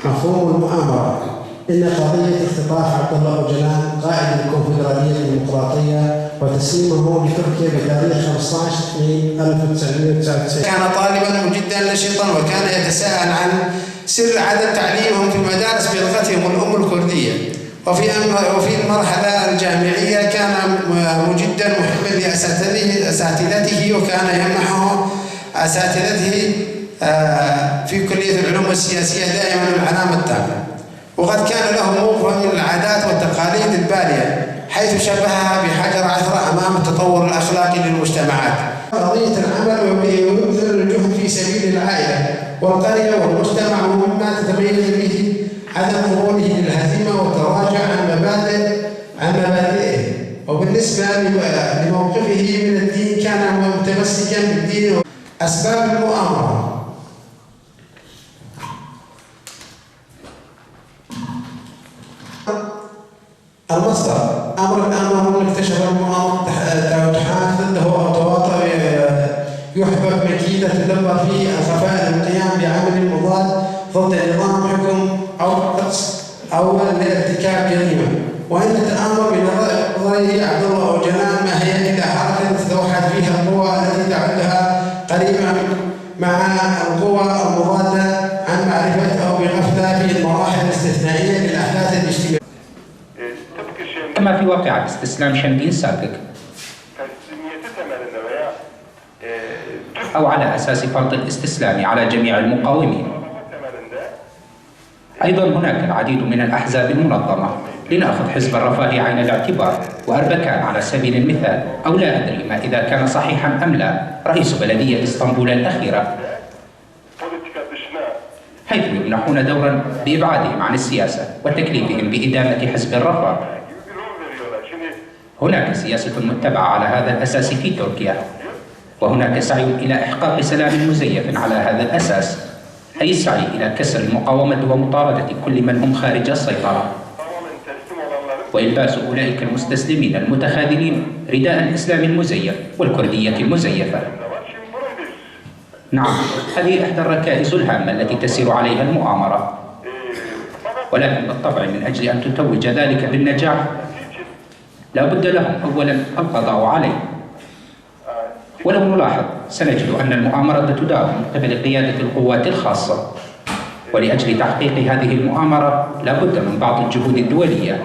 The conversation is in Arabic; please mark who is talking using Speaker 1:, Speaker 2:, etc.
Speaker 1: مفهوم المؤامرة. إن قضية اختطاف عبد الله أوجلان قائد الكونفدرالية الديمقراطية وتسليمه لتركيا بتاريخ 15/2/1999
Speaker 2: كان طالبا مجدا نشطا وكان يتساءل عن سر عدم تعليمهم في المدارس بلغتهم الأم الكردية. وفي المرحلة الجامعية كان مجدا محبا لأساتذته وكان يمنحه أساتذته في كلية العلوم السياسية دائما العلامة التامة. وقد كان له موقف من العادات والتقاليد البالية حيث شبهها بحجر عثرة أمام التطور الأخلاقي للمجتمعات. قضية العمل ويبذل الجهد في سبيل العائلة والقرية والمجتمع ومما تتميز به عدم قبوله للهزيمة والتراجع عن مبادئه. وبالنسبة لموقفه من الدين كان متمسكا بالدين. أسباب المؤامرة: المصدر: أمر الآمر اكتشف المؤامرة تحاك ضده أو تواطأ يحبب مكيدة تدبر فيه الخفاء للقيام بعمل مضاد ضد نظام حكم أو قدس أو لارتكاب جريمة. وإن التآمر بنظريه عبد الله أوجلان ما هي إلا حركة تتوحد فيها القوى التي تعدها قريبة مع القوى المضادة عن معرفة أو بغفلة في المراحل الاستثنائية للأحداث الاجتماعية.
Speaker 3: كما في واقعة استسلام شمدين ساكك أو على أساس فرض الاستسلام على جميع المقاومين. أيضا هناك العديد من الأحزاب المنظمة، لنأخذ حزب الرفاه عين الاعتبار وأربكان على سبيل المثال، أو لا أدري ما إذا كان صحيحا أم لا، رئيس بلدية اسطنبول الأخيرة، حيث يمنحون دورا بإبعادهم عن السياسة وتكليفهم بإدامة حزب الرفاه. هناك سياسة متبعة على هذا الأساس في تركيا، وهناك سعي إلى إحقاق سلام مزيف على هذا الأساس، أي السعي إلى كسر المقاومة ومطاردة كل من هم خارج السيطرة، وإلباس أولئك المستسلمين المتخاذلين رداء الإسلام المزيف والكردية المزيفة. نعم، هذه إحدى الركائز الهامة التي تسير عليها المؤامرة، ولكن بالطبع من أجل أن تتوج ذلك بالنجاح لا بد لهم أولا القضاء عليه. ولو نلاحظ سنجد أن المؤامرة تدار من قبل قيادة القوات الخاصة، ولأجل تحقيق هذه المؤامرة لا بد من بعض الجهود الدولية